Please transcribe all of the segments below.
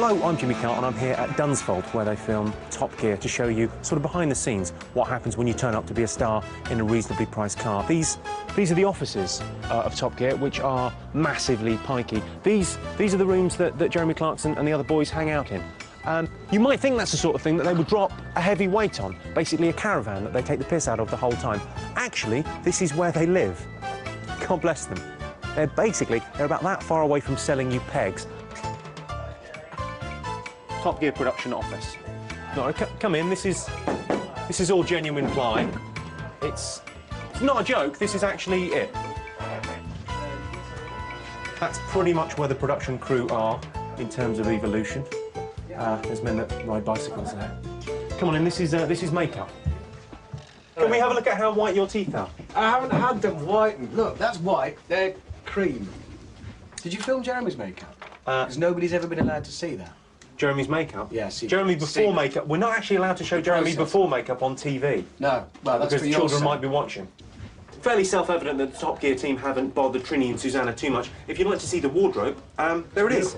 Hello, I'm Jimmy Carr and I'm here at Dunsfold where they film Top Gear to show you sort of behind the scenes what happens when you turn up to be a star in a reasonably priced car. These are the offices of Top Gear, which are massively pikey. These are the rooms that Jeremy Clarkson and the other boys hang out in. You might think that's the sort of thing that they would drop a heavy weight on, basically a caravan that they take the piss out of the whole time. Actually, this is where they live. God bless them. They're about that far away from selling you pegs. Top Gear production office. No, come in. This is all genuine ply. It's not a joke. This is actually it. That's pretty much where the production crew are in terms of evolution. There's men that ride bicycles there. Come on in. This is makeup. Can we have a look at how white your teeth are? I haven't had them whitened. Look, that's white. They're cream. Did you film Jeremy's makeup? Because nobody's ever been allowed to see that. Jeremy's makeup? Yes. Jeremy before makeup. We're not actually allowed to show Jeremy before makeup on TV. No. Well, that's because children might be watching. Fairly self-evident that the Top Gear team haven't bothered Trini and Susanna too much. If you'd like to see the wardrobe, there it is.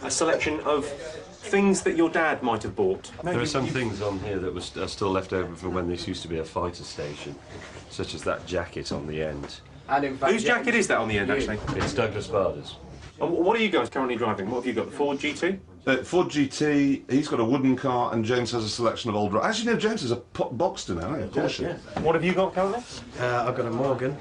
A selection of things that your dad might have bought. There are some things on here that are still left over from when this used to be a fighter station, such as that jacket on the end. And in fact, whose jacket is that on the end, actually? It's Douglas Bader's. What are you guys currently driving? What have you got? The Ford GT? Ford GT, he's got a wooden car, and James has a selection of old... As you know, James is a Boxster now, isn't he? Porsche. Yeah. What have you got currently? I've got a Morgan.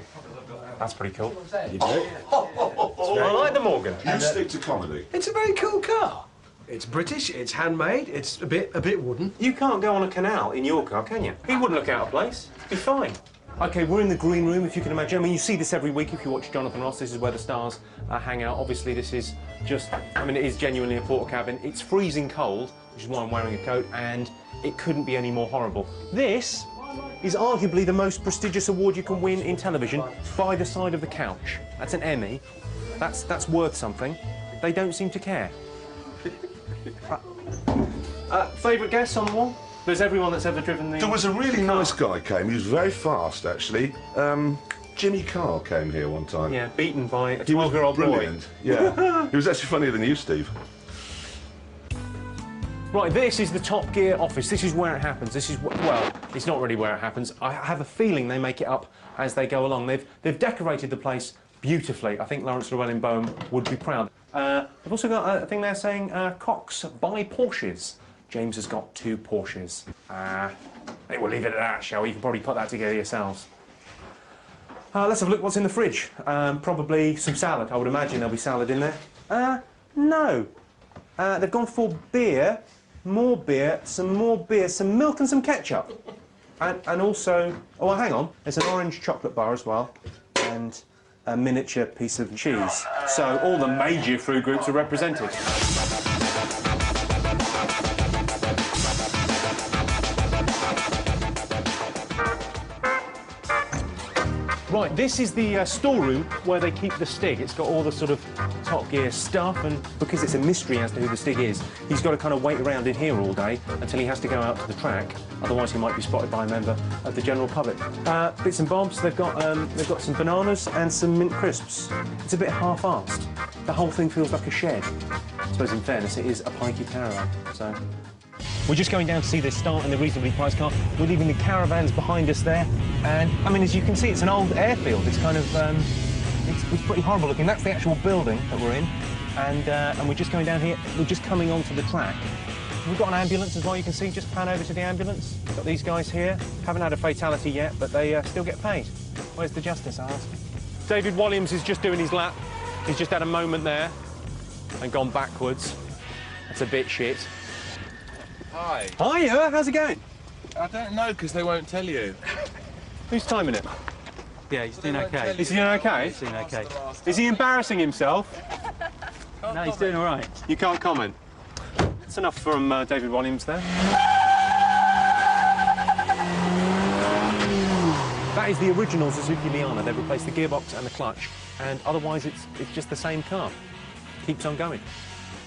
That's pretty cool. You do? I like the Morgan. You stick to comedy. It's a very cool car. It's British, it's handmade, it's a bit wooden. You can't go on a canal in your car, can you? He wouldn't look out of place. He'd be fine. OK, we're in the green room, if you can imagine. I mean, you see this every week if you watch Jonathan Ross. This is where the stars hang out. Obviously, this is just... I mean, it is genuinely a porter cabin. It's freezing cold, which is why I'm wearing a coat, and it couldn't be any more horrible. This is arguably the most prestigious award you can win in television by the side of the couch. That's an Emmy. That's worth something. They don't seem to care. Favourite guests on the wall? There's everyone that's ever driven the... There was a really nice guy came. He was very fast, actually. Jimmy Carr came here one time. Yeah, beaten by a 12-year-old boy. Brilliant. Yeah. He was actually funnier than you, Steve. Right, this is the Top Gear office. This is where it happens. This is, well, it's not really where it happens. I have a feeling they make it up as they go along. They've decorated the place beautifully. I think Lawrence Llewellyn-Bowen would be proud. They've also got a thing there saying, Cox buy Porsches. James has got 2 Porsches. We'll leave it at that, shall we? You can probably put that together yourselves. Let's have a look what's in the fridge. Probably some salad. I would imagine there'll be salad in there. No. They've gone for beer, more beer, some milk and some ketchup. And also... Oh, well, hang on. There's an orange chocolate bar as well. And a miniature piece of cheese. So all the major food groups are represented. Right, this is the storeroom where they keep the Stig. It's got all the sort of Top Gear stuff, and because it's a mystery as to who the Stig is, he's got to kind of wait around in here all day until he has to go out to the track. Otherwise, he might be spotted by a member of the general public. Bits and bobs. They've got some bananas and some mint crisps. It's a bit half-arsed. The whole thing feels like a shed. I suppose, in fairness, it is a pikey caravan. So. We're just going down to see this start in the reasonably priced car. We're leaving the caravans behind us there. And, I mean, as you can see, it's an old airfield. It's kind of, it's pretty horrible looking. That's the actual building that we're in. And we're just going down here. We're just coming onto the track. We've got an ambulance as well, you can see. Just pan over to the ambulance. Got these guys here. Haven't had a fatality yet, but they still get paid. Where's the justice, I ask? David Williams is just doing his lap. He's just had a moment there and gone backwards. That's a bit shit. Hi. Hiya, how's it going? I don't know, because they won't tell you. Who's timing it? Yeah, he's doing okay. Is he doing okay? He's doing okay. Is he embarrassing himself? No, he's doing all right. You can't comment. That's enough from David Williams there. That is the original Suzuki Liana. They've replaced the gearbox and the clutch, and otherwise it's just the same car. Keeps on going.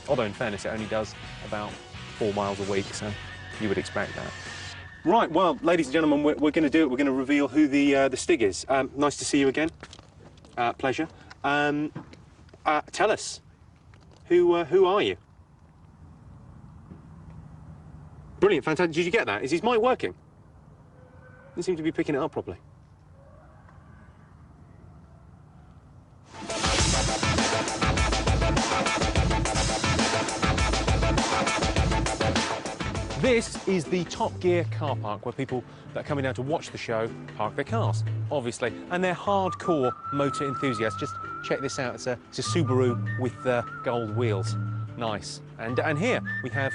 Although, in fairness, it only does about 4 miles a week, so you would expect that. Right, well, ladies and gentlemen, we're going to do it. We're going to reveal who the Stig is. Nice to see you again. Pleasure. Tell us, who are you? Brilliant, fantastic. Did you get that? Is his mic working? Doesn't seem to be picking it up properly. This is the Top Gear car park where people that are coming down to watch the show park their cars, obviously. And they're hardcore motor enthusiasts. Just check this out. It's a Subaru with gold wheels. Nice. And here we have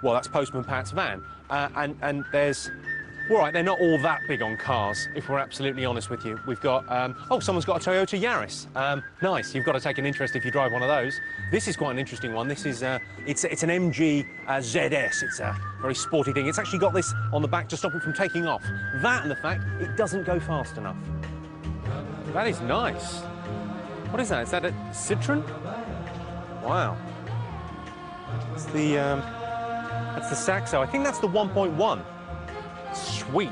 well, that's Postman Pat's van. And there's... All right, they're not all that big on cars, if we're absolutely honest with you. We've got, oh, someone's got a Toyota Yaris. Nice, you've got to take an interest if you drive one of those. This is quite an interesting one. This is, it's an MG ZS. It's a very sporty thing. It's actually got this on the back to stop it from taking off. That and the fact it doesn't go fast enough. That is nice. What is that? Is that a Citroen? Wow. It's the, that's the Saxo. I think that's the 1.1. Sweet.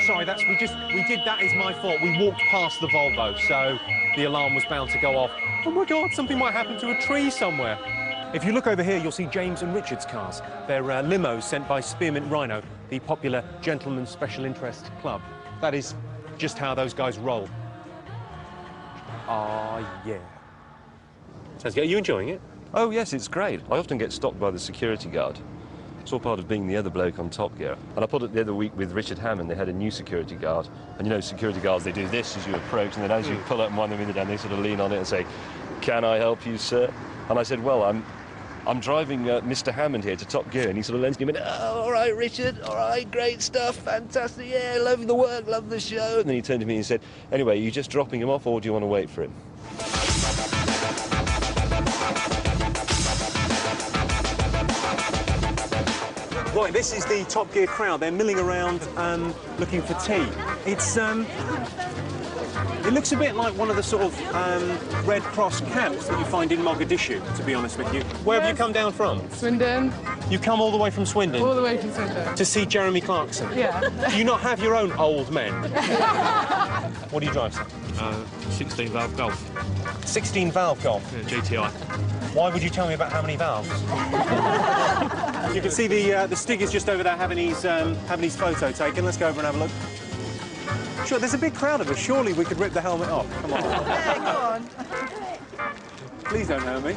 Sorry, we did that is my fault. We walked past the Volvo, so the alarm was bound to go off. Oh my God, something might happen to a tree somewhere. If you look over here, you'll see James and Richard's cars. They're limos sent by Spearmint Rhino, the popular gentleman's special interest club. That is just how those guys roll. Ah, yeah. Sounds good. Are you enjoying it? Oh, yes, it's great. I often get stopped by the security guard. It's all part of being the other bloke on Top Gear. And I put it the other week with Richard Hammond. They had a new security guard. And, you know, security guards, they do this as you approach, and then as you pull up and wind them in the down, they sort of lean on it and say, "Can I help you, sir?" And I said, "Well, I'm driving Mr. Hammond here to Top Gear." And he sort of lends me a minute. "Oh, all right, Richard. All right, great stuff. Fantastic. Yeah, love the work, love the show." And then he turned to me and said, "Anyway, are you just dropping him off, or do you want to wait for him?" Right, this is the Top Gear crowd. They're milling around looking for tea. It's it looks a bit like one of the sort of Red Cross camps that you find in Mogadishu, to be honest with you. Where have you come down from? Swindon. You come all the way from Swindon? All the way from Swindon. To see Jeremy Clarkson? Yeah. Do you not have your own old men? What do you drive, sir? 16-valve Golf. 16-valve Golf? Yeah, GTI. Why would you tell me about how many valves? You can see the Stig is just over there having his photo taken. Let's go over and have a look. Sure, there's a big crowd of us. Surely we could rip the helmet off. Come on. Yeah, go on. Please don't hurt me.